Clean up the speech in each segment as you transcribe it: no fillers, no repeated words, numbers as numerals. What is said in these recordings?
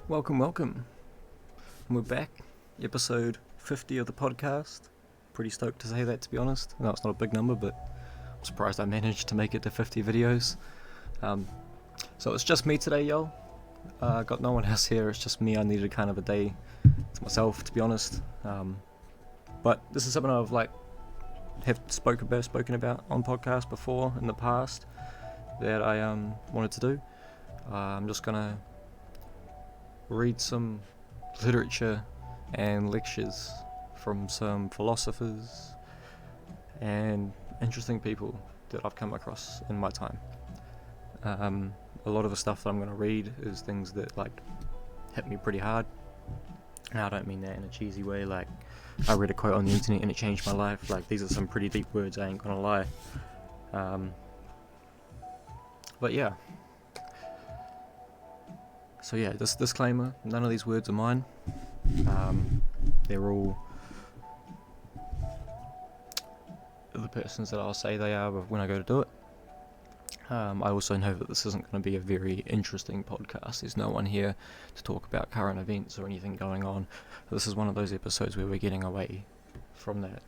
Welcome. We're back. Episode 50 of the podcast. Pretty stoked to say that, to be honest. No, it's not a big number, but I'm surprised I managed to make it to 50 videos. So it's just me today, y'all. Got no one else here. It's just me. I needed kind of a day to myself, to be honest. But this is something I've have spoken about on podcast before in the past that I wanted to do. I'm just gonna read some literature and lectures from some philosophers and interesting people that I've come across in my time. A lot of the stuff that I'm going to read is things that hit me pretty hard, and I don't mean that in a cheesy way. I read a quote on the internet and it changed my life. These are some pretty deep words, I ain't gonna lie. But yeah. So yeah, this disclaimer, none of these words are mine. They're all the person's that I'll say they are when I go to do it. I also know that this isn't going to be a very interesting podcast. There's no one here to talk about current events or anything going on. This is one of those episodes where we're getting away from that.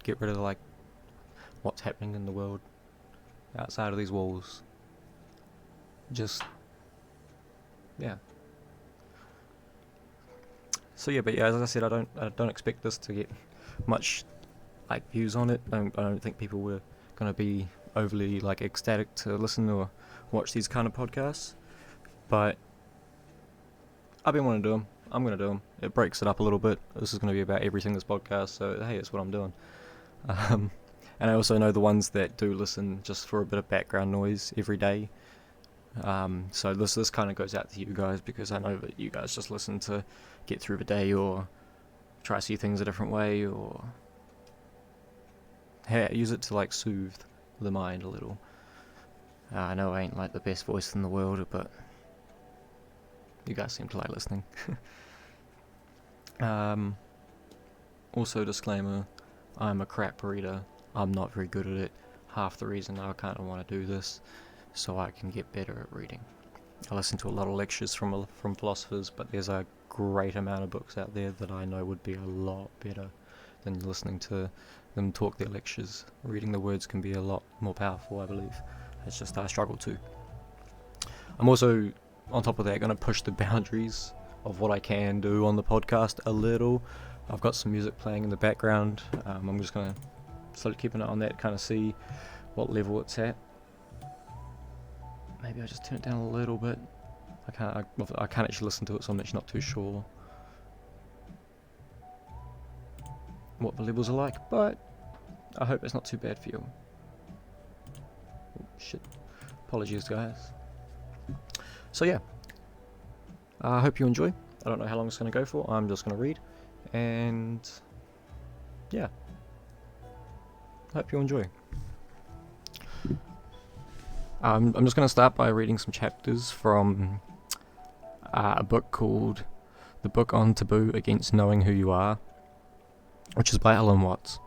Get rid of what's happening in the world outside of these walls. Just yeah. So yeah, but yeah, as I said, I don't expect this to get much views on it. I don't think people were gonna be overly ecstatic to listen or watch these kind of podcasts. But I've been wanting to do them. I'm gonna do them. It breaks it up a little bit. This is gonna be about everything this podcast. So hey, it's what I'm doing. And I also know the ones that do listen just for a bit of background noise every day. So this kind of goes out to you guys, because I know that you guys just listen to get through the day or try to see things a different way, or use it to soothe the mind a little. I know I ain't the best voice in the world, but you guys seem to like listening. Also, disclaimer, I'm a crap reader. I'm not very good at it. Half the reason I kind of want to do this so I can get better at reading. I listen to a lot of lectures from philosophers, but there's a great amount of books out there that I know would be a lot better than listening to them talk their lectures. Reading the words can be a lot more powerful, I believe. It's just I struggle to. I'm also, on top of that, going to push the boundaries of what I can do on the podcast a little. I've got some music playing in the background. I'm just going to start keeping it on that, kind of see what level it's at. Maybe I just turn it down a little bit. I can't actually listen to it, so I'm actually not too sure what the levels are like, but I hope it's not too bad for you. Oh, shit. Apologies, guys. So yeah, I hope you enjoy. I don't know how long it's going to go for. I'm just going to read, and yeah, hope you enjoy. I'm just going to start by reading some chapters from a book called The Book on Taboo Against Knowing Who You Are, which is by Alan Watts.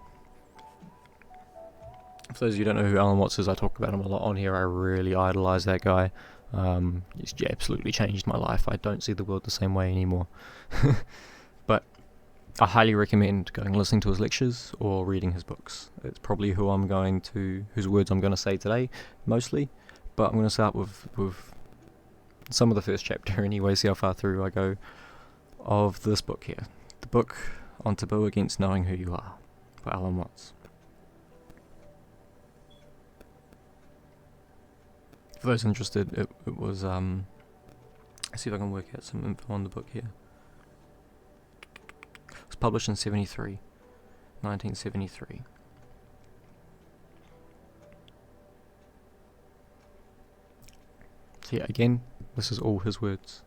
For those of you who don't know who Alan Watts is, I talk about him a lot on here. I really idolise that guy. He's absolutely changed my life. I don't see the world the same way anymore. But I highly recommend going and listening to his lectures or reading his books. It's probably whose words I'm going to say today, mostly. But I'm going to start with some of the first chapter anyway, see how far through I go of this book here. The Book on Taboo Against Knowing Who You Are by Alan Watts. For those interested, it was, let's see if I can work out some info on the book here. It was published in 1973. So yeah, again, this is all his words,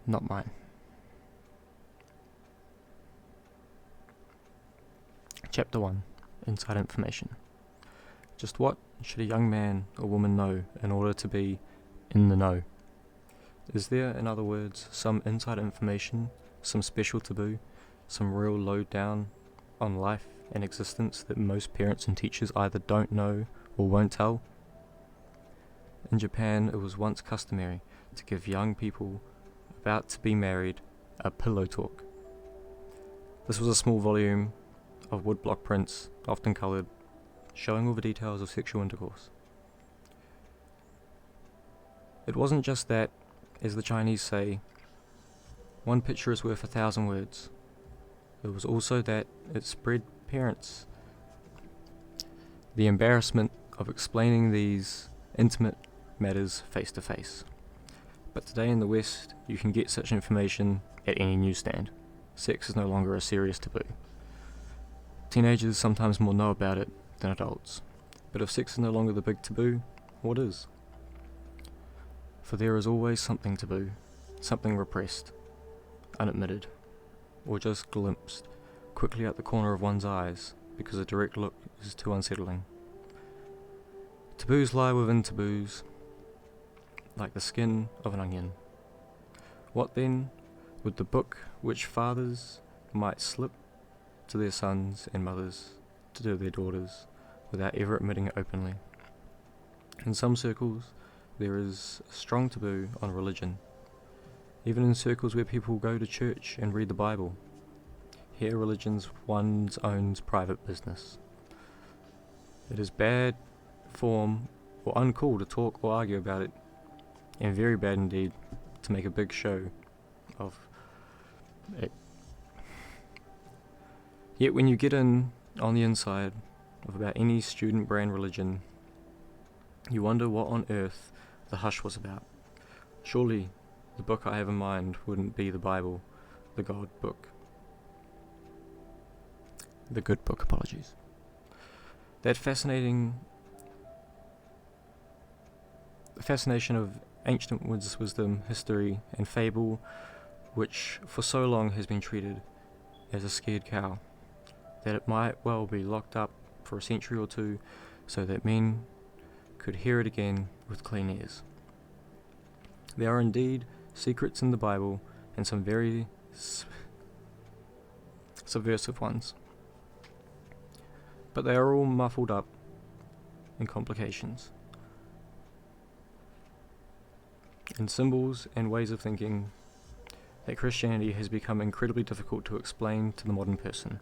not mine. Chapter 1, Inside Information. Just what should a young man or woman know in order to be in the know? Is there, in other words, some inside information, some special taboo, some real lowdown on life and existence that most parents and teachers either don't know or won't tell? In Japan, it was once customary to give young people About to be Married, a Pillow Talk. This was a small volume of woodblock prints, often coloured, showing all the details of sexual intercourse. It wasn't just that, as the Chinese say, one picture is worth 1,000 words. It was also that it spread parents the embarrassment of explaining these intimate matters face to face. But today in the West, you can get such information at any newsstand. Sex is no longer a serious taboo. Teenagers sometimes more know about it than adults. But if sex is no longer the big taboo, what is? For there is always something taboo, something repressed, unadmitted, or just glimpsed quickly out the corner of one's eyes because a direct look is too unsettling. Taboos lie within taboos, like the skin of an onion. What then would the book which fathers might slip to their sons and mothers to do their daughters without ever admitting it openly? In some circles, there is a strong taboo on religion, even in circles where people go to church and read the Bible. Here, religion's one's own private business. It is bad form or uncool to talk or argue about it, and very bad indeed to make a big show of it. Yet when you get in on the inside of about any student brand religion, you wonder what on earth the hush was about. Surely the book I have in mind wouldn't be the Bible, the God book. The good book, apologies. That fascination of ancient wisdom, history, and fable, which for so long has been treated as a scared cow, that it might well be locked up for a century or two so that men could hear it again with clean ears. There are indeed secrets in the Bible, and some very subversive ones, but they are all muffled up in complications, in symbols and ways of thinking that Christianity has become incredibly difficult to explain to the modern person.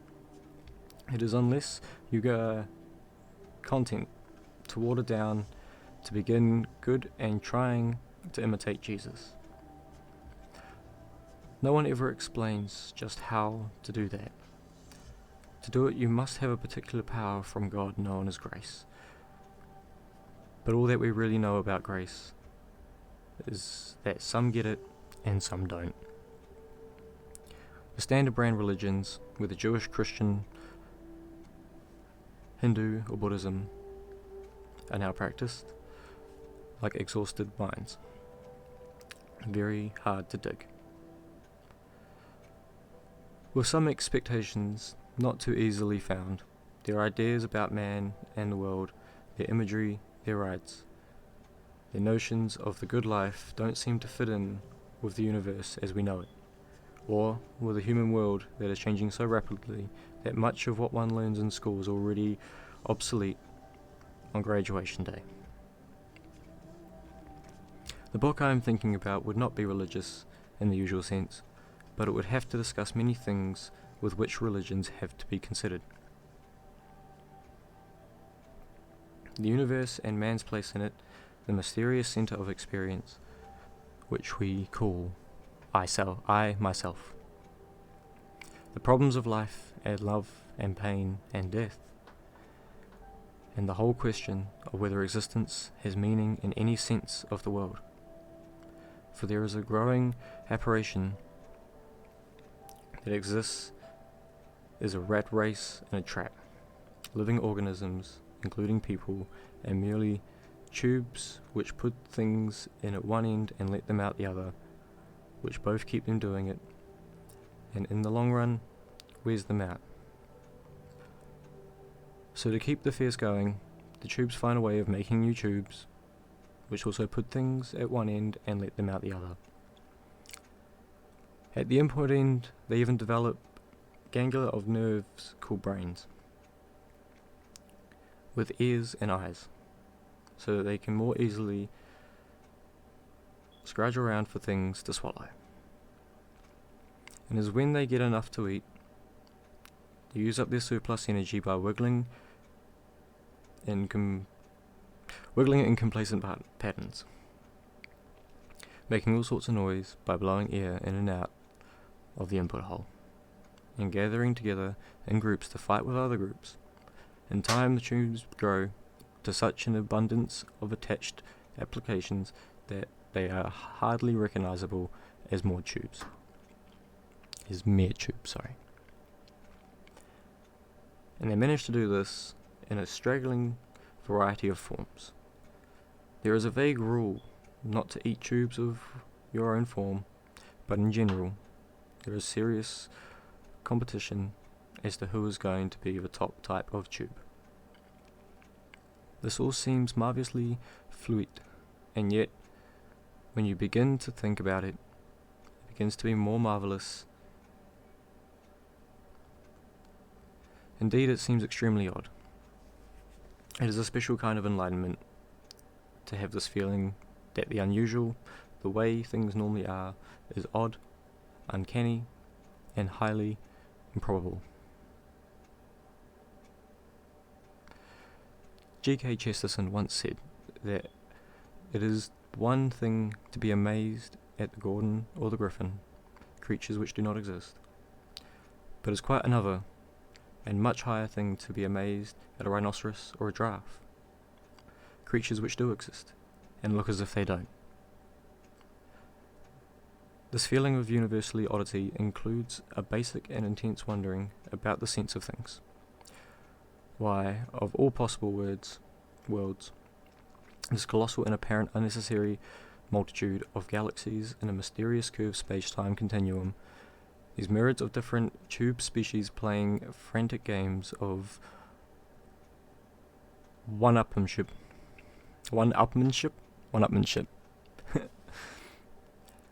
It is unless you go content to water down to begin good and trying to imitate Jesus. No one ever explains just how to do that. To do it, you must have a particular power from God known as grace. But all that we really know about grace is that some get it and some don't. The standard brand religions, whether Jewish, Christian, Hindu, or Buddhism, are now practiced like exhausted mines. Very hard to dig. With some expectations not too easily found, their ideas about man and the world, their imagery, their rights, their notions of the good life don't seem to fit in with the universe as we know it, or with a human world that is changing so rapidly that much of what one learns in school is already obsolete on graduation day. The book I am thinking about would not be religious in the usual sense, but it would have to discuss many things with which religions have to be considered. The universe and man's place in it, the mysterious centre of experience, which we call I, myself. The problems of life and love and pain and death, and the whole question of whether existence has meaning in any sense of the world. For there is a growing apparition that exists is a rat race and a trap. Living organisms, including people, and merely tubes which put things in at one end and let them out the other, which both keep them doing it, and in the long run, wears them out. So to keep the affairs going, the tubes find a way of making new tubes, which also put things at one end and let them out the other. At the input end, they even develop ganglia of nerves called brains, with ears and eyes, so that they can more easily scrounge around for things to swallow. and is when they get enough to eat, they use up their surplus energy by wiggling it in complacent patterns, making all sorts of noise by blowing air in and out of the input hole, and gathering together in groups to fight with other groups. In time, the tubes grow to such an abundance of attached applications that they are hardly recognizable as mere tubes. And they manage to do this in a straggling variety of forms. There is a vague rule not to eat tubes of your own form, but in general, there is serious competition as to who is going to be the top type of tube. This all seems marvellously fluid, and yet, when you begin to think about it, it begins to be more marvellous. Indeed, it seems extremely odd. It is a special kind of enlightenment to have this feeling that the unusual, the way things normally are, is odd, uncanny, and highly improbable. G.K. Chesterton once said that it is one thing to be amazed at the Gordon or the Griffin, creatures which do not exist, but it's quite another and much higher thing to be amazed at a rhinoceros or a giraffe, creatures which do exist, and look as if they don't. This feeling of universally oddity includes a basic and intense wondering about the sense of things. Why, of all possible worlds, this colossal and apparent unnecessary multitude of galaxies in a mysterious curved space-time continuum, these myriads of different tube species playing frantic games of one-upmanship.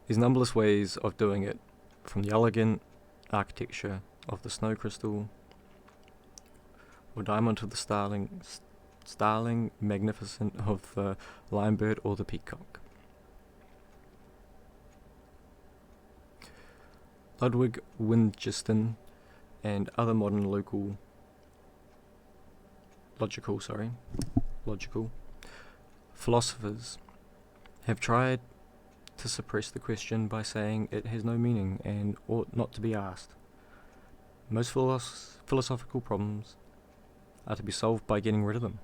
These numberless ways of doing it, from the elegant architecture of the snow crystal or diamond to the starling magnificent of the linebird or the peacock. Ludwig Wittgenstein and other modern logical philosophers have tried to suppress the question by saying it has no meaning and ought not to be asked. Most philosophical problems are to be solved by getting rid of them,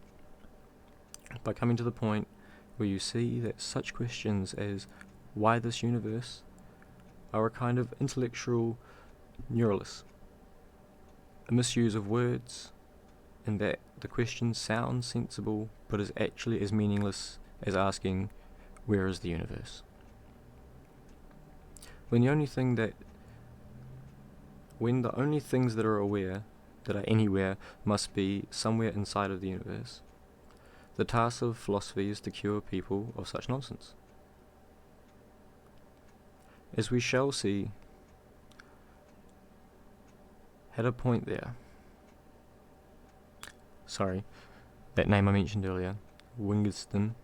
by coming to the point where you see that such questions as why this universe are a kind of intellectual neuralus, a misuse of words, and that the question sounds sensible but is actually as meaningless as asking where is the universe. When the only things that are aware, that are anywhere, must be somewhere inside of the universe, the task of philosophy is to cure people of such nonsense. As we shall see, had a point there. Sorry, that name I mentioned earlier, Wittgenstein.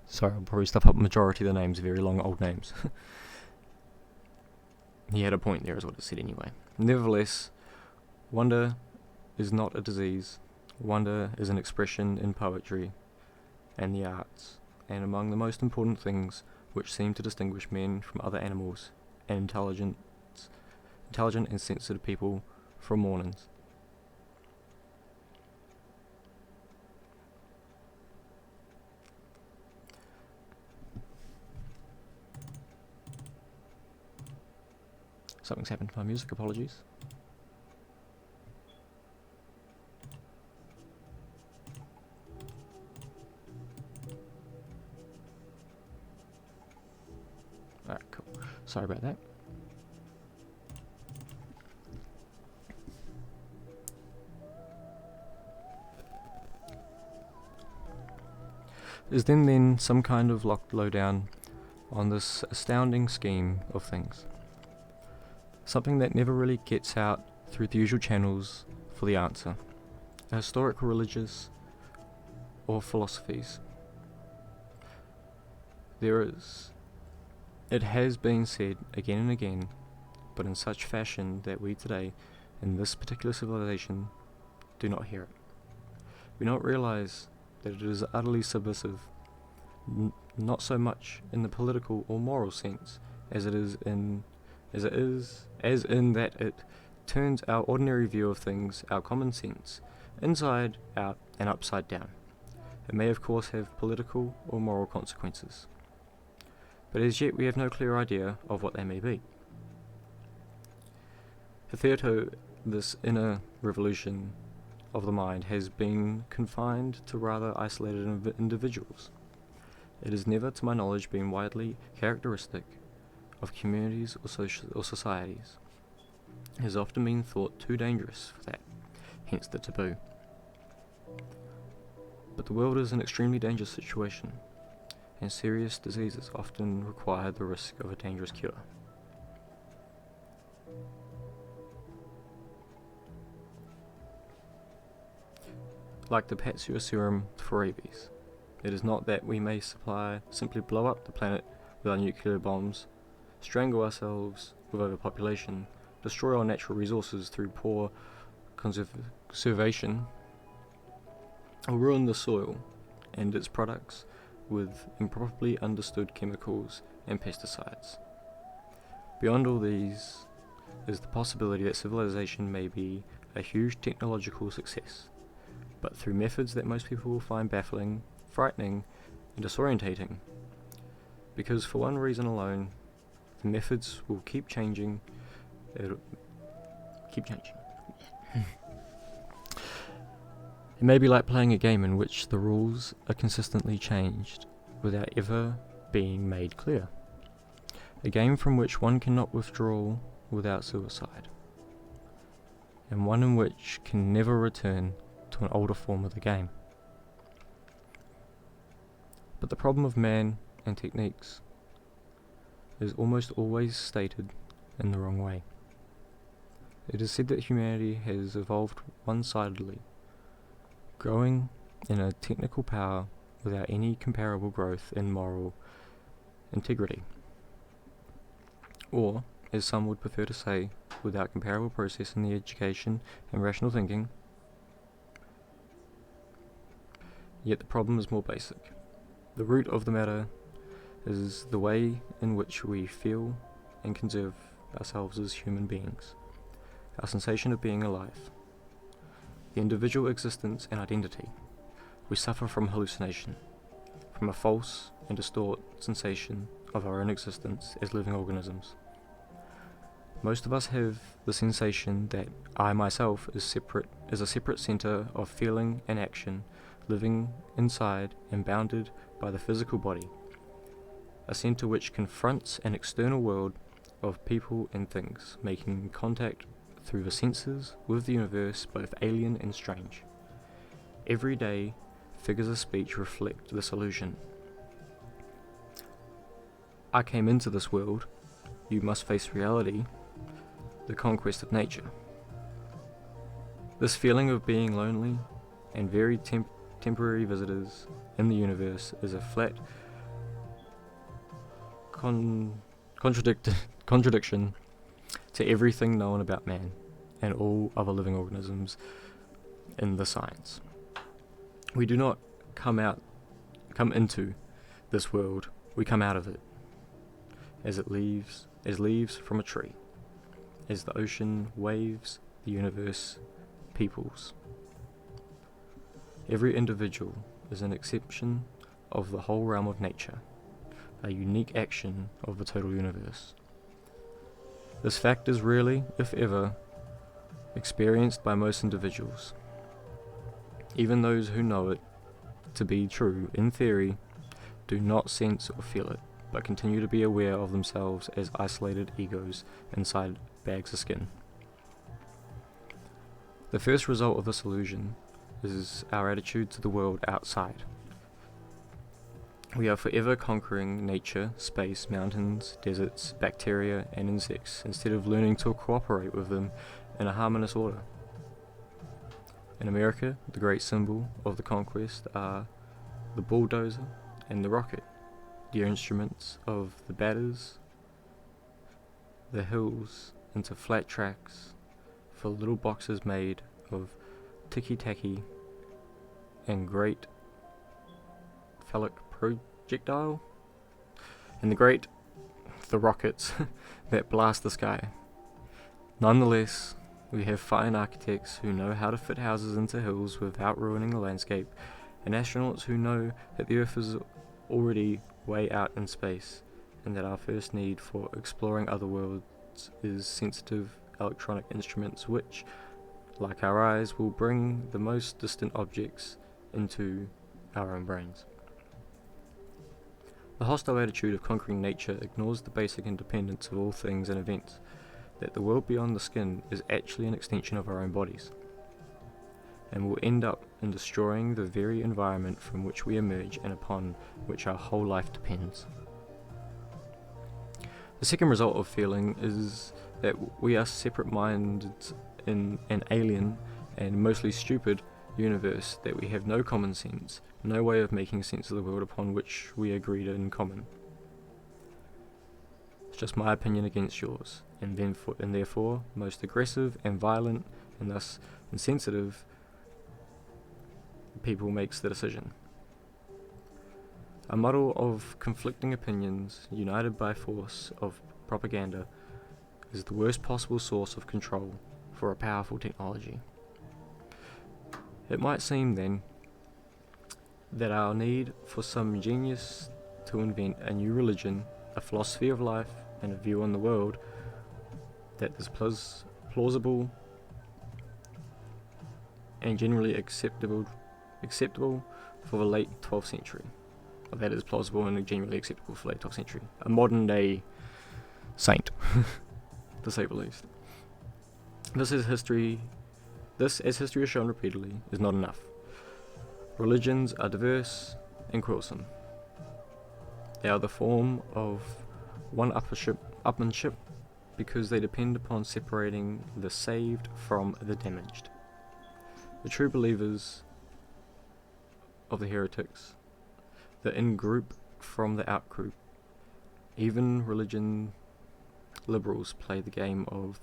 Sorry, I'll probably stuff up majority of the names, very long old names. He had a point there, is what it said anyway. Nevertheless, wonder is not a disease. Wonder is an expression in poetry and the arts, and among the most important things which seem to distinguish men from other animals, and intelligent and sensitive people from morons. Something's happened to my music, apologies. Alright, cool. Sorry about that. Is then some kind of lowdown on this astounding scheme of things. Something that never really gets out through the usual channels for the answer. A historic, religious, or philosophies. It has been said again and again but in such fashion that we today, in this particular civilization, do not hear it. We not realize that it is utterly subversive, not so much in the political or moral sense as in that it turns our ordinary view of things, our common sense, inside out and upside down. It may of course have political or moral consequences, but as yet we have no clear idea of what they may be. Hitherto, this inner revolution of the mind has been confined to rather isolated individuals. It has never, to my knowledge, been widely characteristic of communities or societies. It has often been thought too dangerous for that, hence the taboo. But the world is an extremely dangerous situation, and serious diseases often require the risk of a dangerous cure. Like the Patsia serum for rabies, it is not that we may simply blow up the planet with our nuclear bombs, strangle ourselves with overpopulation, destroy our natural resources through poor conservation, or ruin the soil and its products with improperly understood chemicals and pesticides. Beyond all these is the possibility that civilization may be a huge technological success, but through methods that most people will find baffling, frightening, and disorientating, because for one reason alone, the methods will keep changing. It may be like playing a game in which the rules are consistently changed without ever being made clear. A game from which one cannot withdraw without suicide, and one in which can never return to an older form of the game. But the problem of man and techniques is almost always stated in the wrong way. It is said that humanity has evolved one-sidedly, growing in a technical power without any comparable growth in moral integrity. Or, as some would prefer to say, without comparable process in the education and rational thinking. Yet the problem is more basic. The root of the matter is the way in which we feel and conserve ourselves as human beings, our sensation of being alive, the individual existence and identity. We suffer from hallucination, from a false and distorted sensation of our own existence as living organisms. Most of us have the sensation that I myself is a separate centre of feeling and action, living inside and bounded by the physical body, a centre which confronts an external world of people and things, making contact through the senses with the universe both alien and strange. Every day, figures of speech reflect this illusion. I came into this world, you must face reality, the conquest of nature. This feeling of being lonely and very temporary visitors in the universe is a flat contradiction to everything known about man and all other living organisms in the science. We do not come into this world, we come out of it, as leaves from a tree, as the ocean waves, the universe peoples. Every individual is an exception of the whole realm of nature, a unique action of the total universe. This fact is rarely, if ever, experienced by most individuals. Even those who know it to be true in theory do not sense or feel it, but continue to be aware of themselves as isolated egos inside bags of skin. The first result of this illusion is our attitude to the world outside. We are forever conquering nature, space, mountains, deserts, bacteria, and insects, instead of learning to cooperate with them in a harmonious order. In America, the great symbol of the conquest are the bulldozer and the rocket, dear instruments of the batters, the hills into flat tracks for little boxes made of ticky-tacky and great phallic projectile, and the rockets that blast the sky. Nonetheless, we have fine architects who know how to fit houses into hills without ruining the landscape, and astronauts who know that the Earth is already way out in space, and that our first need for exploring other worlds is sensitive electronic instruments which, like our eyes, will bring the most distant objects into our own brains. The hostile attitude of conquering nature ignores the basic independence of all things and events, that the world beyond the skin is actually an extension of our own bodies, and will end up in destroying the very environment from which we emerge and upon which our whole life depends. The second result of feeling is that we are separate-minded in an alien and mostly stupid universe, that we have no common sense, no way of making sense of the world upon which we agreed in common. It's just my opinion against yours, and therefore most aggressive and violent and thus insensitive people makes the decision. A muddle of conflicting opinions united by force of propaganda is the worst possible source of control for a powerful technology. It might seem then that our need for some genius to invent a new religion, a philosophy of life, and a view on the world that is plausible and generally acceptable for the late 12th century. Or that is plausible and generally acceptable for the late 12th century. A modern day saint, to say the least. This, as history has shown repeatedly, is not enough. Religions are diverse and quarrelsome. They are the form of one-upmanship because they depend upon separating the saved from the damaged. The true believers of the heretics, the in-group from the out-group. Even religion liberals play the game of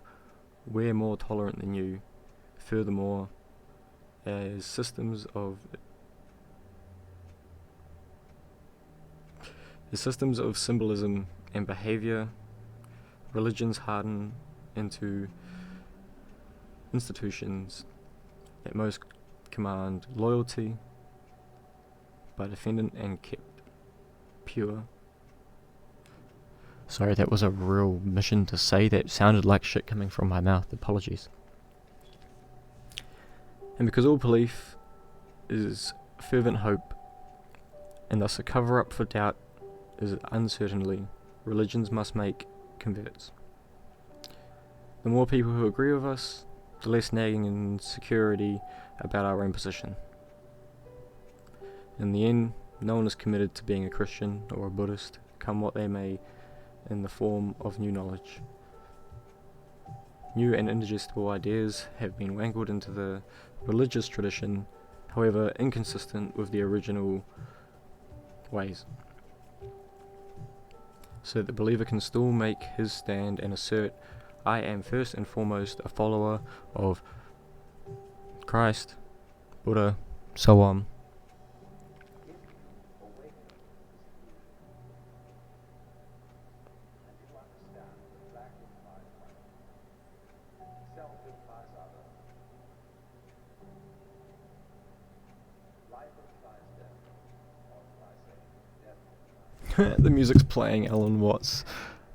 we're more tolerant than you, furthermore, as systems of symbolism and behavior, religions harden into institutions that most command loyalty by defendant and kept pure. Sorry, that was a real mission to say that sounded like shit coming from my mouth. Apologies. And because all belief is fervent hope, and thus a cover-up for doubt is uncertainty, religions must make converts. The more people who agree with us, the less nagging and insecurity about our own position. In the end, no one is committed to being a Christian or a Buddhist, come what they may, in the form of new knowledge. New and indigestible ideas have been wangled into the religious tradition, however inconsistent with the original ways, so that the believer can still make his stand and assert, I am first and foremost a follower of Christ, Buddha, so on. The music's playing Alan Watts.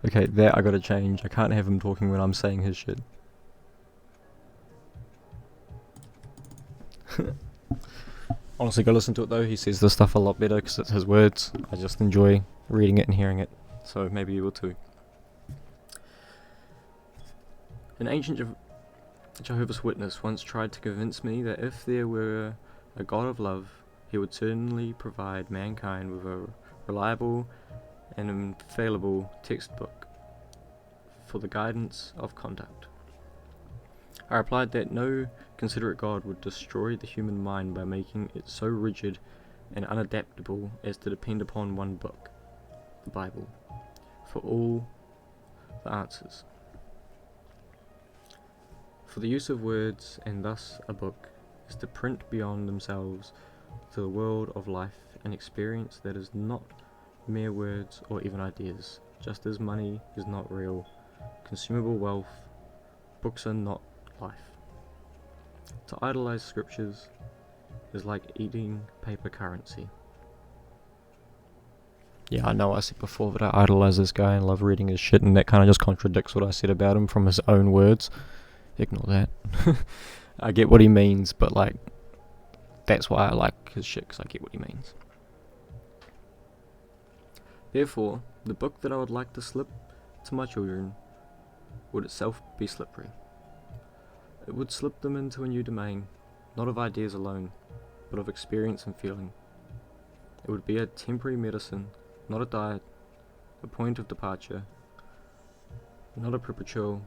Okay, that I gotta change. I can't have him talking when I'm saying his shit. Honestly, go listen to it though. He says this stuff a lot better because it's his words. I just enjoy reading it and hearing it. So maybe you will too. An ancient Jehovah's Witness once tried to convince me that if there were a God of love, he would certainly provide mankind with a reliable and infallible textbook for the guidance of conduct. I replied that no considerate God would destroy the human mind by making it so rigid and unadaptable as to depend upon one book, the Bible, for all the answers. For the use of words, and thus a book, is to print beyond themselves to the world of life and experience that is not mere words or even ideas. Just as money is not real, consumable wealth, books are not life. To idolize scriptures is like eating paper currency. Yeah, I know I said before that I idolize this guy and love reading his shit, and that kind of just contradicts what I said about him from his own words. Ignore that. I get what he means, but like, that's why I like his shit, because I get what he means. Therefore, the book that I would like to slip to my children would itself be slippery. It would slip them into a new domain, not of ideas alone, but of experience and feeling. It would be a temporary medicine, not a diet, a point of departure, not a perpetual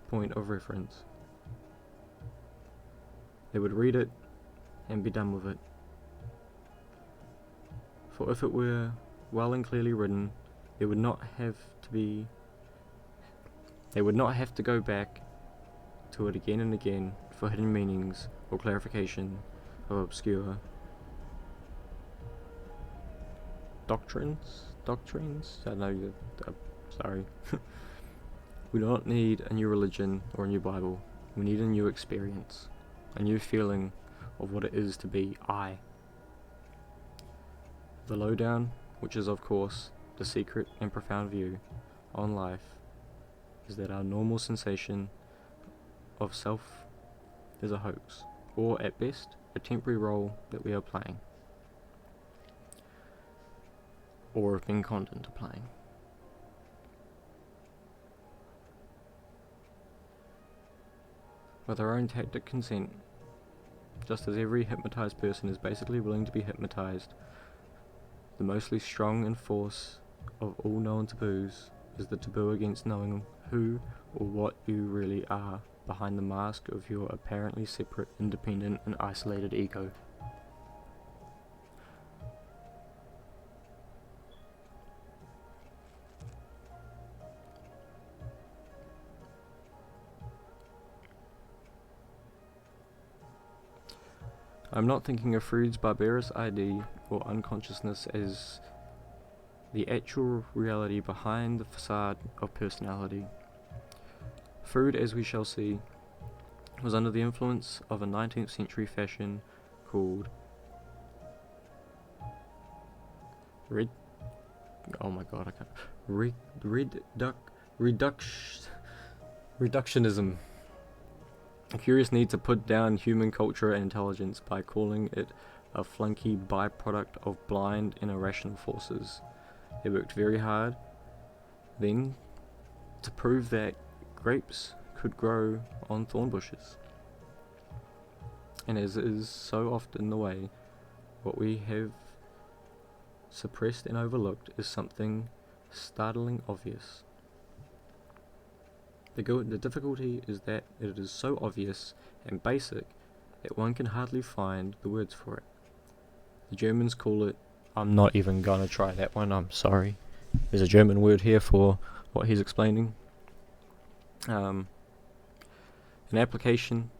point of reference. They would read it and be done with it. For if it were well and clearly written, they would not have to go back to it again and again for hidden meanings or clarification of obscure doctrines. I know sorry. We do not need a new religion or a new Bible. We need a new experience, a new feeling of what it is to be I. The lowdown, which is of course the secret and profound view on life, is that our normal sensation of self is a hoax, or at best, a temporary role that we are playing, or have been conned into playing. With our own tacit consent, just as every hypnotized person is basically willing to be hypnotized, the mostly strong and force of all known taboos is the taboo against knowing who or what you really are behind the mask of your apparently separate, independent, and isolated ego. I'm not thinking of Freud's barbarous ID or unconsciousness as the actual reality behind the facade of personality. Freud, as we shall see, was under the influence of a 19th century fashion called reductionism. A curious need to put down human culture and intelligence by calling it a flunky byproduct of blind and irrational forces. They worked very hard then to prove that grapes could grow on thorn bushes. And as is so often the way, what we have suppressed and overlooked is something startling obvious. The difficulty is that it is so obvious and basic that one can hardly find the words for it. The Germans call it, I'm not even gonna try that one, I'm sorry. There's a German word here for what he's explaining. An apprehension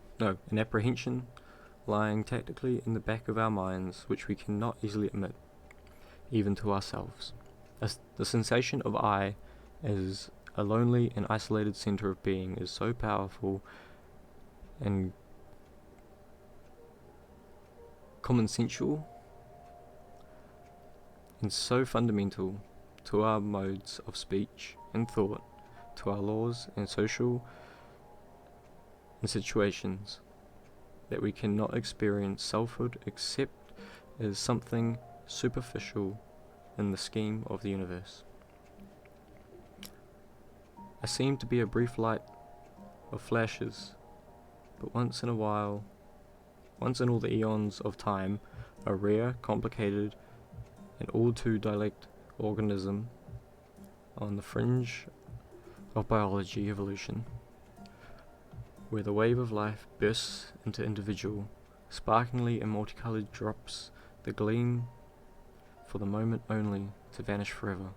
lying tactically in the back of our minds, which we cannot easily admit, even to ourselves. The sensation of I as a lonely and isolated center of being is so powerful and commonsensual and so fundamental to our modes of speech and thought, to our laws and social and situations, that we cannot experience selfhood except as something superficial in the scheme of the universe. I seem to be a brief light of flashes, but once in all the eons of time, a rare, complicated, and all too dilect organism on the fringe of biology evolution, where the wave of life bursts into individual, sparklingly and multicolored drops that gleam for the moment only to vanish forever.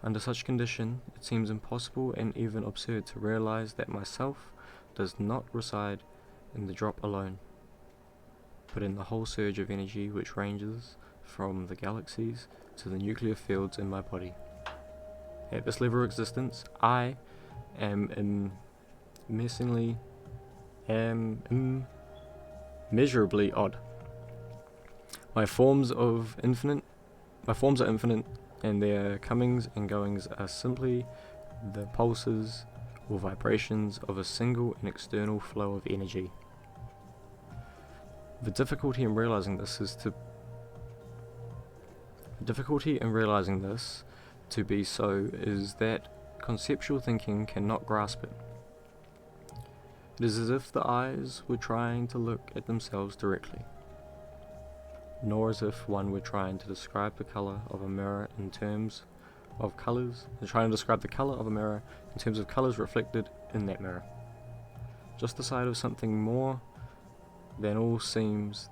Under such condition, it seems impossible and even absurd to realize that myself, does not reside in the drop alone, but in the whole surge of energy which ranges from the galaxies to the nuclear fields in my body. At this level of existence, I am immeasurably odd. My forms are infinite, and their comings and goings are simply the pulses or vibrations of a single and external flow of energy. The difficulty in realizing this to be so is that conceptual thinking cannot grasp it. It is as if the eyes were trying to look at themselves directly, nor as if one were trying to describe the colour of a mirror in terms of colours, reflected in that mirror. Just the sight of something more than all seems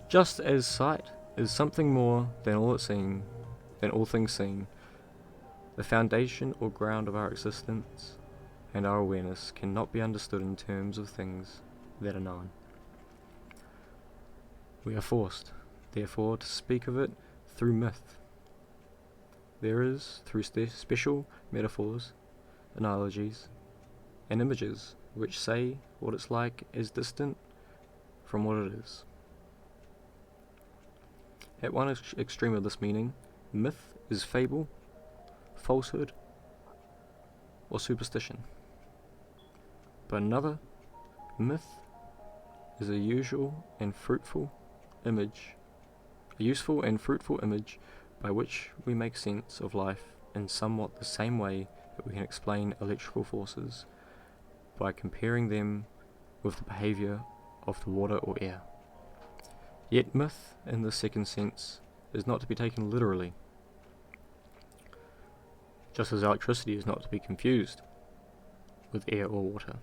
just as sight is something more than all things seen, the foundation or ground of our existence and our awareness cannot be understood in terms of things that are known. We are forced, therefore, to speak of it through myth. There is, through special metaphors, analogies, and images which say what it's like is distant from what it is. At one extreme of this meaning, myth is fable, falsehood, or superstition. But another, myth is a useful and fruitful image by which we make sense of life in somewhat the same way that we can explain electrical forces by comparing them with the behaviour of the water or air. Yet myth, in the second sense, is not to be taken literally, just as electricity is not to be confused with air or water.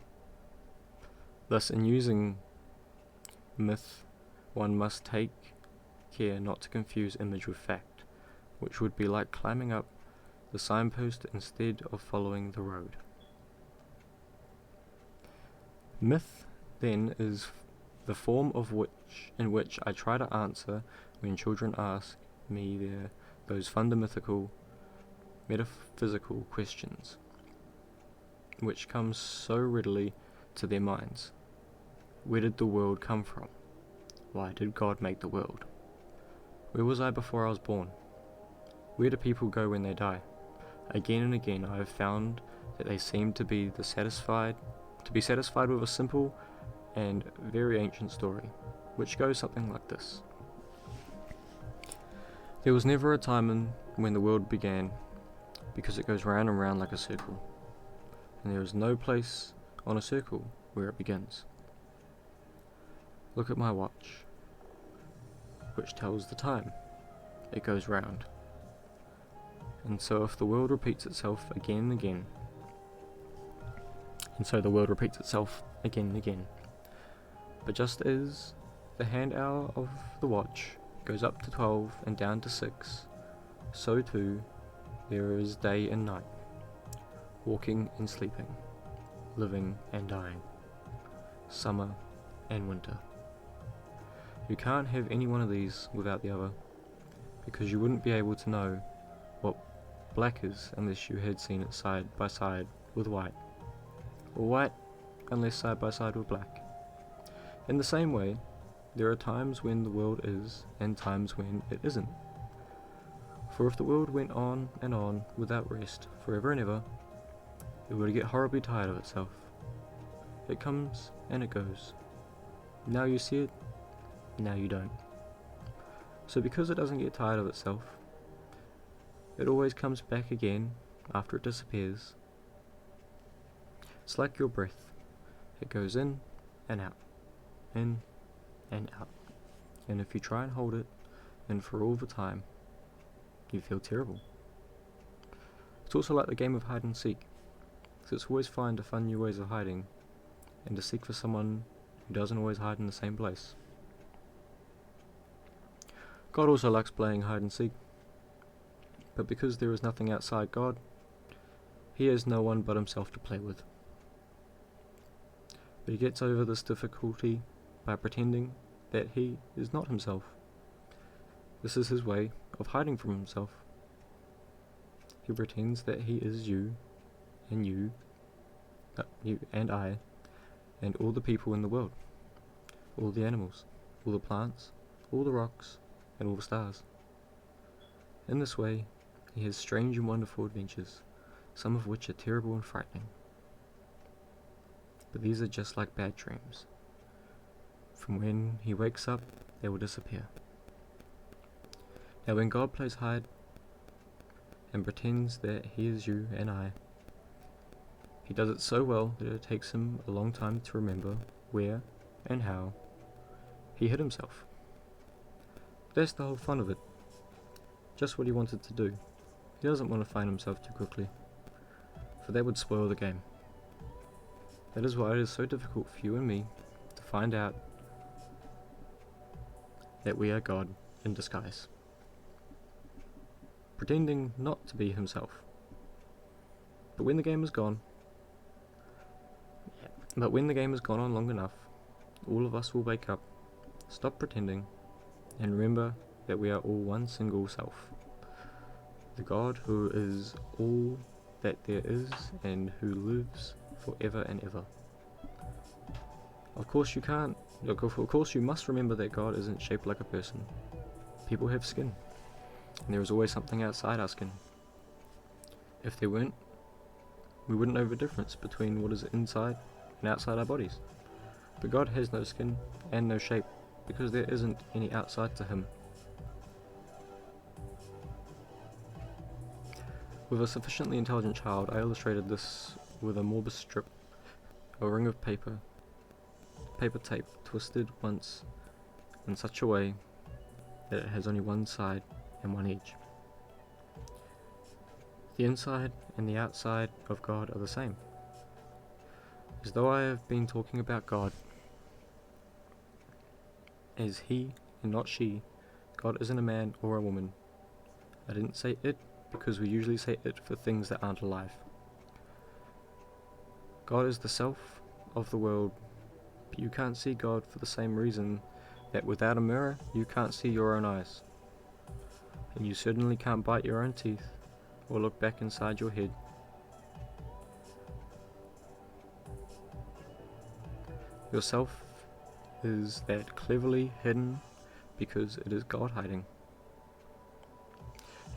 Thus, in using myth, one must take care not to confuse image with fact, which would be like climbing up the signpost instead of following the road. Myth, then, is the form in which I try to answer when children ask me those fundamental metaphysical questions, which come so readily to their minds. Where did the world come from? Why did God make the world? Where was I before I was born? Where do people go when they die? Again and again I have found that they seem to be satisfied with a simple and very ancient story, which goes something like this. There was never a time when the world began, because it goes round and round like a circle, and there is no place on a circle where it begins. Look at my watch, which tells the time. It goes round. And so if the world repeats itself again and again, But just as the hand hour of the watch goes up to 12 and down to 6, so too there is day and night, walking and sleeping, living and dying, summer and winter. You can't have any one of these without the other, because you wouldn't be able to know what black is unless you had seen it side by side with white, or white unless side by side with black. In the same way, there are times when the world is, and times when it isn't. For if the world went on and on without rest, forever and ever, it would get horribly tired of itself. It comes and it goes. Now you see it, now you don't. So because it doesn't get tired of itself, it always comes back again after it disappears. It's like your breath. It goes in and out, in and out. And if you try and hold it, and for all the time, you feel terrible. It's also like the game of hide and seek, so it's always fine to find new ways of hiding, and to seek for someone who doesn't always hide in the same place. God also likes playing hide and seek, but because there is nothing outside God, he has no one but himself to play with. But he gets over this difficulty by pretending that he is not himself. This is his way of hiding from himself. He pretends that he is you and I, and all the people in the world, all the animals, all the plants, all the rocks, and all the stars. In this way, he has strange and wonderful adventures, some of which are terrible and frightening. But these are just like bad dreams. From when he wakes up, they will disappear. Now when God plays hide and pretends that he is you and I, he does it so well that it takes him a long time to remember where and how he hid himself. That's the whole fun of it. Just what he wanted to do. He doesn't want to find himself too quickly, for that would spoil the game. That is why it is so difficult for you and me to find out that we are God in disguise, pretending not to be himself. But when the game is gone on long enough, all of us will wake up, stop pretending, and remember that we are all one single self. The God who is all that there is and who lives forever and ever. Of course you must remember that God isn't shaped like a person. People have skin, and there is always something outside our skin. If there weren't, we wouldn't know the difference between what is inside and outside our bodies. But God has no skin and no shape, because there isn't any outside to him. With a sufficiently intelligent child, I illustrated this with a morbus strip, a ring of paper tape twisted once in such a way that it has only one side and one edge. The inside and the outside of God are the same. As though I have been talking about God as he and not she, God isn't a man or a woman. I didn't say it because we usually say it for things that aren't alive. God is the self of the world, but you can't see God for the same reason that without a mirror you can't see your own eyes. And you certainly can't bite your own teeth or look back inside your head. Yourself is that cleverly hidden because it is God hiding.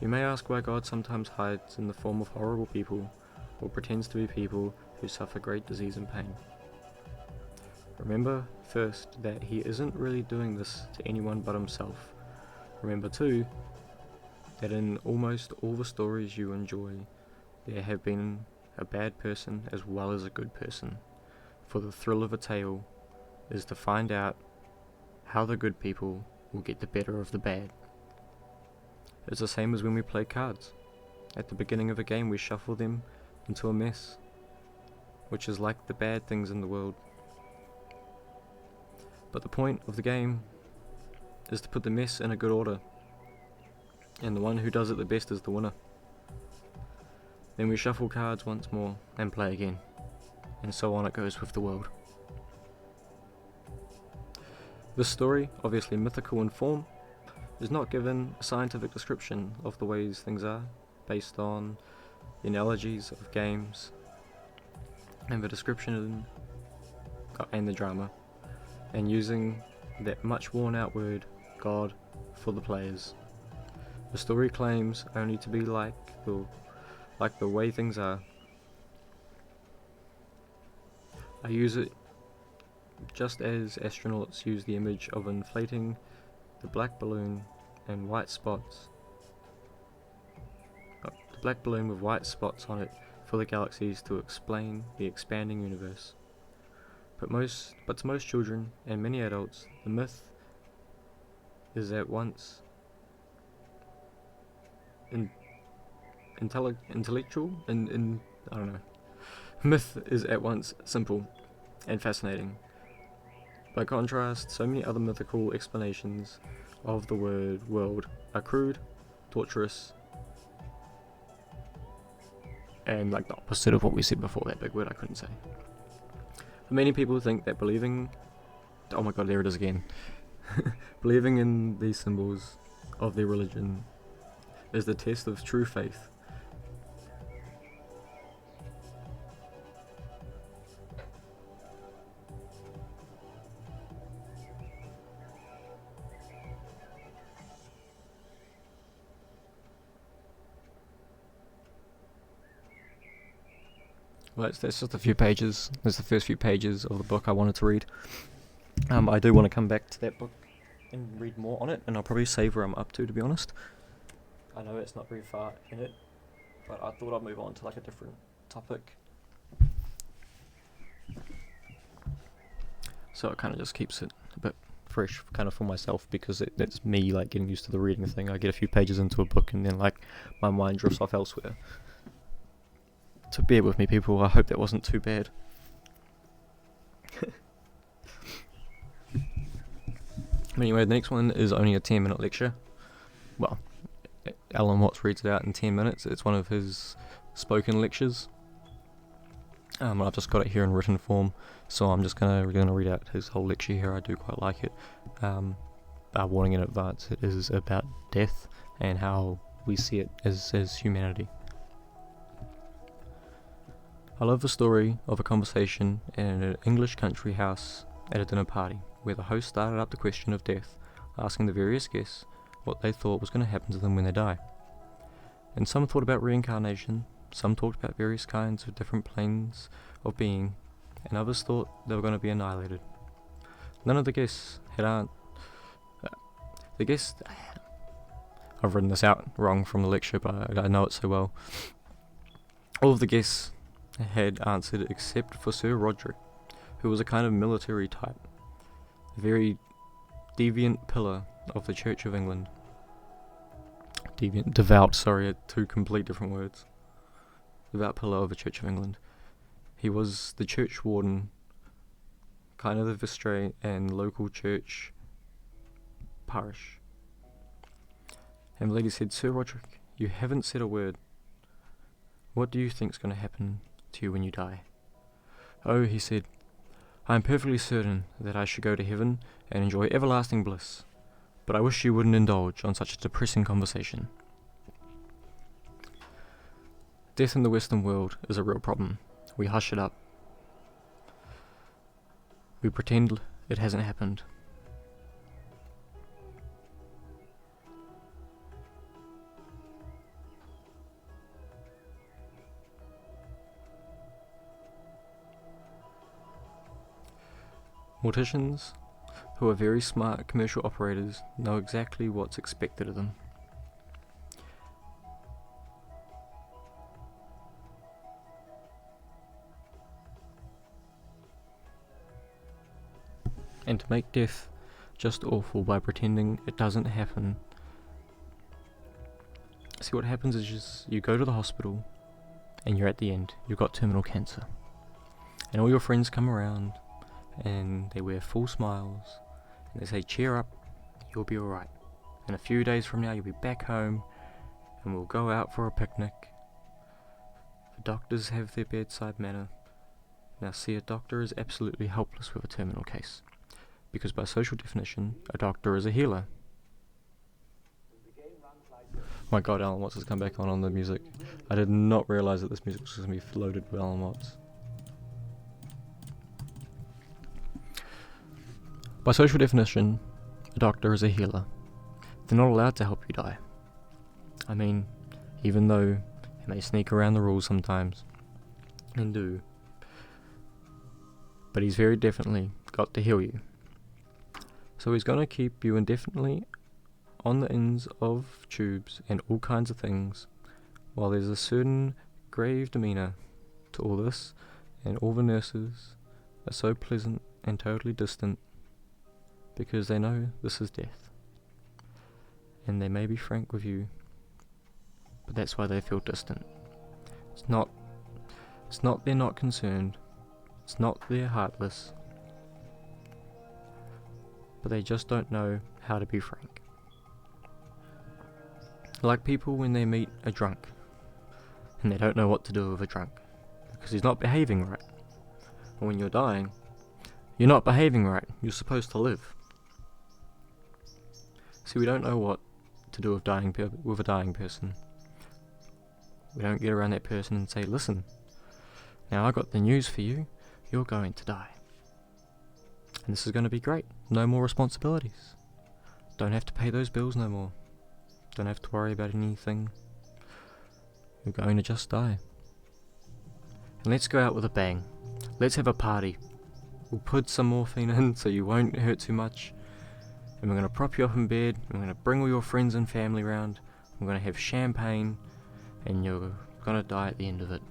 You may ask why God sometimes hides in the form of horrible people or pretends to be people who suffer great disease and pain. Remember first that he isn't really doing this to anyone but himself. Remember too that in almost all the stories you enjoy, there have been a bad person as well as a good person, for the thrill of a tale is to find out how the good people will get the better of the bad. It's the same as when we play cards. At the beginning of a game we shuffle them into a mess, which is like the bad things in the world. But the point of the game is to put the mess in a good order, and the one who does it the best is the winner. Then we shuffle cards once more and play again, and so on it goes with the world. This story, obviously mythical in form, is not given a scientific description of the ways things are, based on the analogies of games and the description and the drama, and using that much worn out word, God, for the players. The story claims only to be like the way things are. I use it just as astronauts use the image of inflating the black balloon and white spots, the black balloon with white spots on it for the galaxies to explain the expanding universe. But to most children and many adults, the myth is at once intellectual and I don't know. Myth is at once simple and fascinating. By contrast, so many other mythical explanations of the word world are crude, torturous, and like the opposite of what we said before, that big word I couldn't say. Many people think that believing... Oh my god, there it is again. Believing in these symbols of their religion is the test of true faith. Well, that's just a few pages. That's the first few pages of the book I wanted to read. I do want to come back to that book and read more on it, and I'll probably save where I'm up to be honest. I know it's not very far in it, but I thought I'd move on to like a different topic. So it kind of just keeps it a bit fresh, kind of for myself, because it's me like getting used to the reading thing. I get a few pages into a book and then like my mind drifts off elsewhere. So bear with me, people. I hope that wasn't too bad. Anyway, the next one is only a 10-minute lecture. Well, Alan Watts reads it out in 10 minutes. It's one of his spoken lectures. I've just got it here in written form, so I'm just gonna read out his whole lecture here. I do quite like it. Warning in advance, it is about death and how we see it as humanity. I love the story of a conversation in an English country house at a dinner party, where the host started up the question of death, asking the various guests what they thought was going to happen to them when they die. And some thought about reincarnation, some talked about various kinds of different planes of being, and others thought they were going to be annihilated. None of the guests had I've written this out wrong from the lecture, but I know it so well. All of the guests had answered except for Sir Roderick, who was a kind of military type, a very deviant pillar of the Church of England. Devout, sorry, two complete different words. Devout pillar of the Church of England. He was the church warden, kind of the vestry and local church parish. And the lady said, "Sir Roderick, you haven't said a word. What do you think's going to happen to you when you die?" "Oh," he said, "I am perfectly certain that I should go to heaven and enjoy everlasting bliss, but I wish you wouldn't indulge on such a depressing conversation. Death in the Western world is a real problem. We hush it up. We pretend it hasn't happened. Morticians, who are very smart commercial operators, know exactly what's expected of them. And to make death just awful by pretending it doesn't happen. See, what happens is just you go to the hospital and you're at the end. You've got terminal cancer. And all your friends come around and they wear full smiles and they say, "Cheer up, you'll be alright. And a few days from now you'll be back home and we'll go out for a picnic. The doctors have their bedside manner." Now see, a doctor is absolutely helpless with a terminal case, because by social definition, a doctor is a healer. My god, Alan Watts has come back on the music. I did not realise that this music was going to be loaded with Alan Watts. By social definition, a doctor is a healer. They're not allowed to help you die. I mean, even though he may sneak around the rules sometimes, and do, but he's very definitely got to heal you. So he's going to keep you indefinitely on the ends of tubes and all kinds of things, while there's a certain grave demeanour to all this, and all the nurses are so pleasant and totally distant, because they know this is death. And they may be frank with you, but that's why they feel distant. It's not they're not concerned, it's not they're heartless, but they just don't know how to be frank. Like people when they meet a drunk, and they don't know what to do with a drunk, because he's not behaving right. And when you're dying, You're not behaving right. You're supposed to live. See, we don't know what to do with a dying person. We don't get around that person and say, listen, now I got the news for you. You're going to die. And this is going to be great. No more responsibilities. Don't have to pay those bills no more. Don't have to worry about anything. You're going to just die. And let's go out with a bang. Let's have a party. We'll put some morphine in so you won't hurt too much. And we're going to prop you up in bed. And we're going to bring all your friends and family round. We're going to have champagne. And you're going to die at the end of it.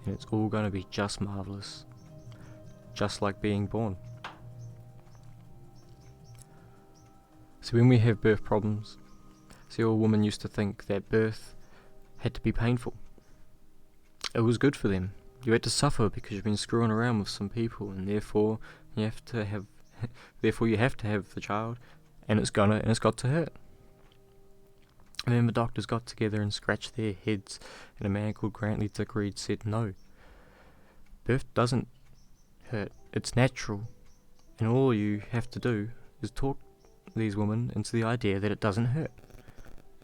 And it's all going to be just marvellous. Just like being born. So when we have birth problems, see, all women used to think that birth had to be painful. It was good for them. You had to suffer because you've been screwing around with some people, and therefore you have to have the child, and it's got to hurt. And then the doctors got together and scratched their heads, and a man called Grantley Dick Reed said, no, birth doesn't hurt. It's natural, and all you have to do is talk these women into the idea that it doesn't hurt,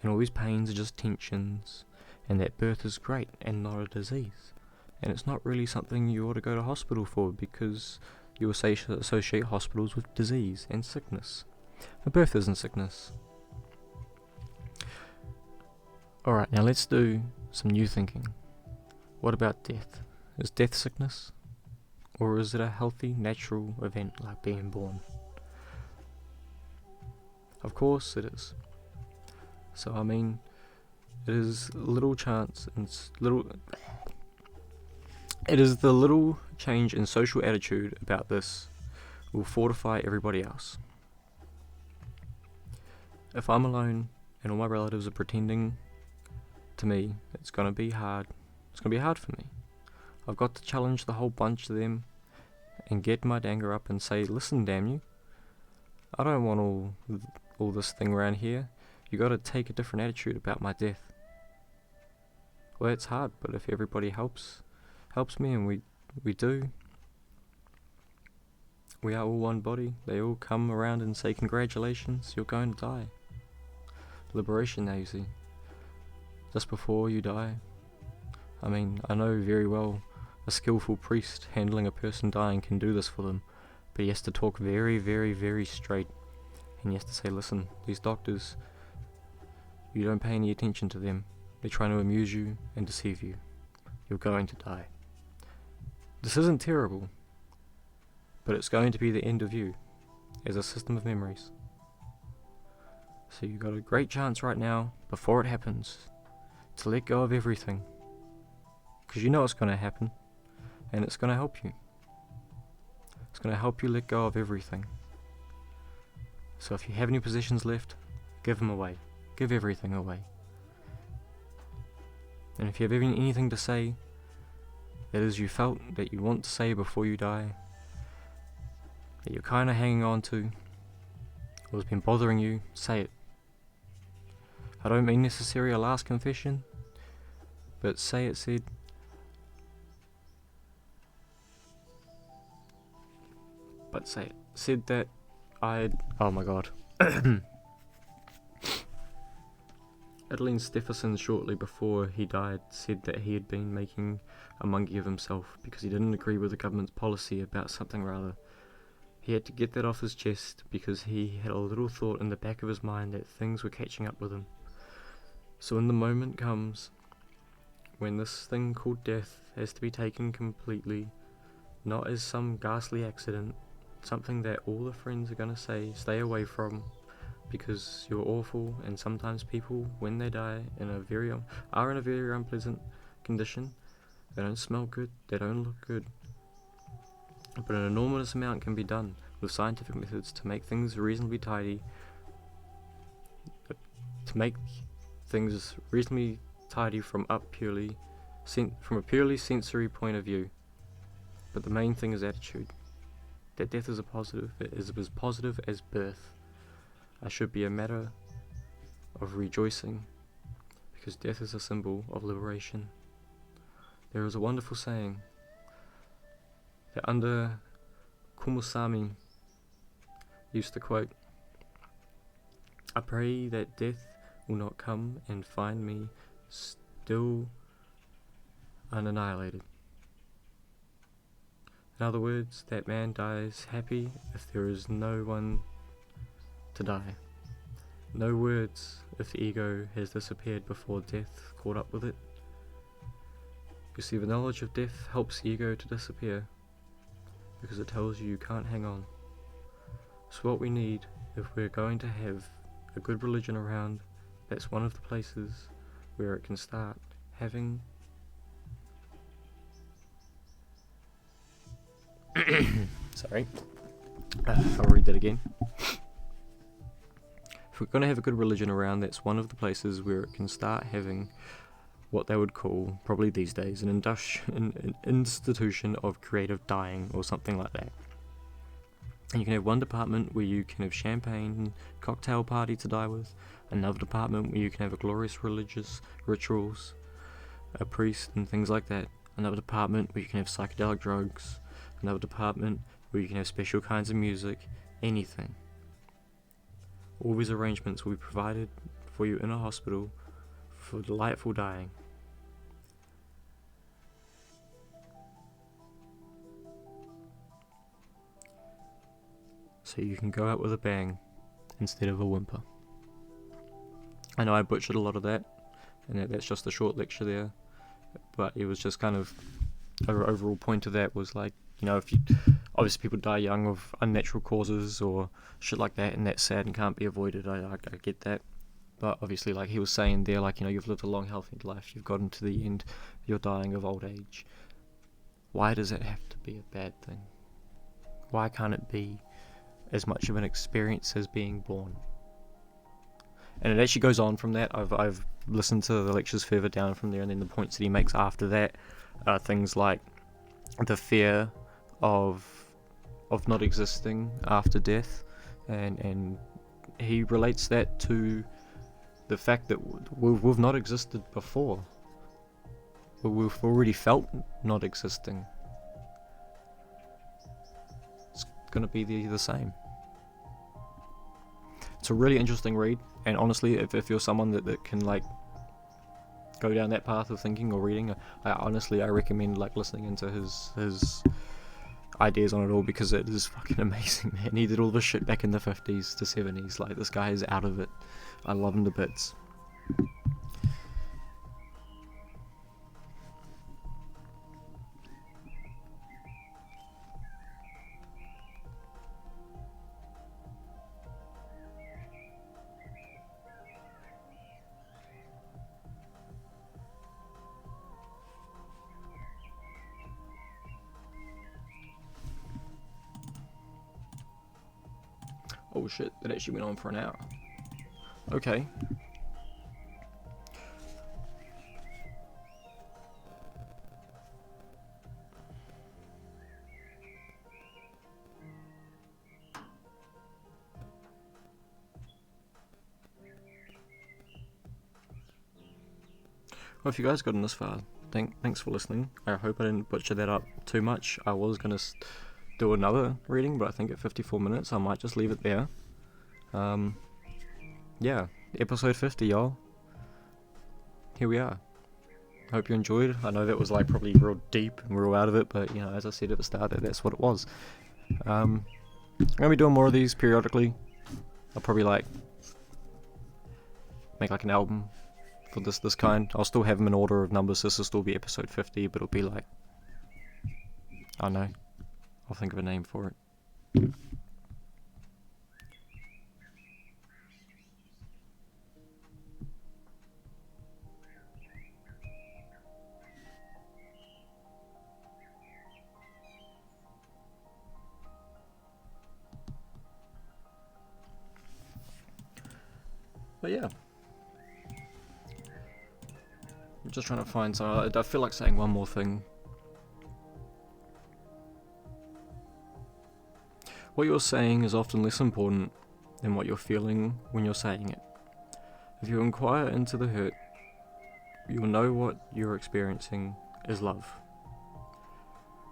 and all these pains are just tensions, and that birth is great and not a disease, and it's not really something you ought to go to hospital for, because you associate hospitals with disease and sickness. But birth isn't sickness. Alright, now let's do some new thinking. What about death? Is death sickness? Or is it a healthy, natural event like being born? Of course it is. So I mean, it is little chance and it is the little change in social attitude about this will fortify everybody else. If I'm alone and all my relatives are pretending to me, it's gonna be hard. It's gonna be hard for me. I've got to challenge the whole bunch of them and get my danger up and say, listen, damn you, I don't want all this thing around here. You got to take a different attitude about my death. Well, it's hard, but if everybody helps me, and we do, we are all one body. They all come around and say, congratulations, you're going to die. Liberation now, you see. Just before you die. I mean, I know very well a skillful priest handling a person dying can do this for them, but he has to talk very, very, very straight. And he has to say, listen, these doctors, you don't pay any attention to them. They're trying to amuse you and deceive you. You're going to die. This isn't terrible, but it's going to be the end of you as a system of memories. So you've got a great chance right now, before it happens, to let go of everything. Because you know it's going to happen, and it's going to help you. It's going to help you let go of everything. So if you have any possessions left, give them away. Give everything away. And if you have anything to say that is you felt that you want to say before you die, that you're kind of hanging on to, or has been bothering you, say it. I don't mean necessarily a last confession, but say it, Sid. But say it. Said that oh my god. Adeline Stephenson, shortly before he died, said that he had been making a monkey of himself because he didn't agree with the government's policy about something or other. He had to get that off his chest because he had a little thought in the back of his mind that things were catching up with him. So when the moment comes when this thing called death has to be taken completely, not as some ghastly accident, something that all the friends are going to say, stay away from, because you're awful, and sometimes people, when they die, are in a very unpleasant condition. They don't smell good, they don't look good. But an enormous amount can be done with scientific methods to make things reasonably tidy, from a purely sensory point of view. But the main thing is attitude. That death is as positive as birth. I should be a matter of rejoicing, because death is a symbol of liberation. There is a wonderful saying that under Kumusami used to quote, "I pray that death will not come and find me still unannihilated." In other words, that man dies happy if there is no one to die. No words if the ego has disappeared before death caught up with it. You see, the knowledge of death helps the ego to disappear, because it tells you can't hang on. So what we need, if we're going to have a good religion around, that's one of the places where it can start having sorry, I'll read that again. If we're going to have a good religion around, that's one of the places where it can start having what they would call, probably these days, an institution of creative dying or something like that. And you can have one department where you can have champagne, cocktail party to die with, another department where you can have a glorious religious rituals, a priest and things like that, another department where you can have psychedelic drugs, another department where you can have special kinds of music, anything. All these arrangements will be provided for you in a hospital for delightful dying. So you can go out with a bang instead of a whimper. I know I butchered a lot of that, and that's just a short lecture there, but it was just kind of, our overall point of that was like, you know, if you, obviously people die young of unnatural causes or shit like that, and that's sad and can't be avoided, I get that. But obviously, like he was saying there, like, you know, you've lived a long, healthy life, you've gotten to the end, you're dying of old age. Why does it have to be a bad thing? Why can't it be as much of an experience as being born? And it actually goes on from that. I've listened to the lectures further down from there, and then the points that he makes after that are things like the fear of not existing after death, and he relates that to the fact that we've not existed before. We've already felt not existing. It's gonna be the same. It's a really interesting read, and honestly, if you're someone that can like go down that path of thinking or reading, I recommend like listening into his ideas on it all, because it is fucking amazing, man. He did all this shit back in the 50s to 70s. Like, this guy is out of it. I love him to bits. Oh shit, that actually went on for an hour. Okay. Well, if you guys gotten this far, thanks for listening. I hope I didn't butcher that up too much. I was gonna do another reading, but I think at 54 minutes I might just leave it there. Yeah, episode 50, y'all. Here we are. Hope you enjoyed. I know that was like probably real deep and real out of it, but you know, as I said at the start, that's what it was. I'm gonna be doing more of these periodically. I'll probably like make like an album for this kind. I'll still have them in order of numbers. This will still be episode 50, but it'll be like, I don't know, I'll think of a name for it. But yeah, I'm just trying to find some. I feel like saying one more thing. What you're saying is often less important than what you're feeling when you're saying it. If you inquire into the hurt, you'll know what you're experiencing is love.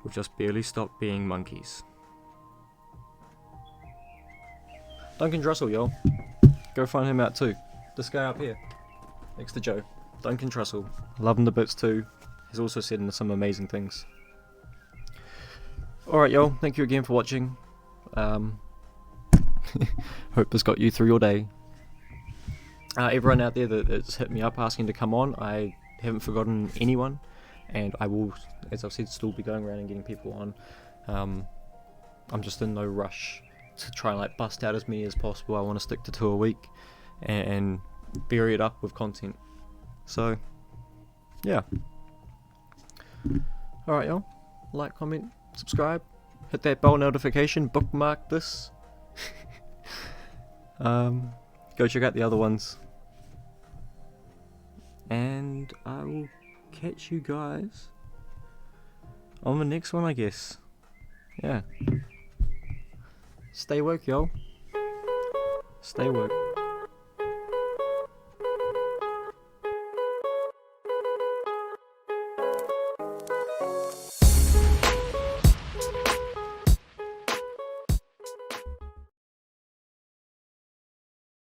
We've just barely stopped being monkeys. Duncan Trussell, y'all. Go find him out too. This guy up here, next to Joe. Duncan Trussell. Love him to bits too. He's also said some amazing things. Alright, y'all. Thank you again for watching. Hope this got you through your day. Everyone out there that's hit me up asking to come on, I haven't forgotten anyone, and I will, as I've said, still be going around and getting people on. I'm just in no rush to try and like bust out as many as possible. I want to stick to 2 a week and bury it up with content. So yeah. Alright, y'all. Like, comment, subscribe, hit that bell notification, bookmark this. Go check out the other ones, and I will catch you guys on the next one, I guess. Yeah. Stay woke, y'all. Stay woke.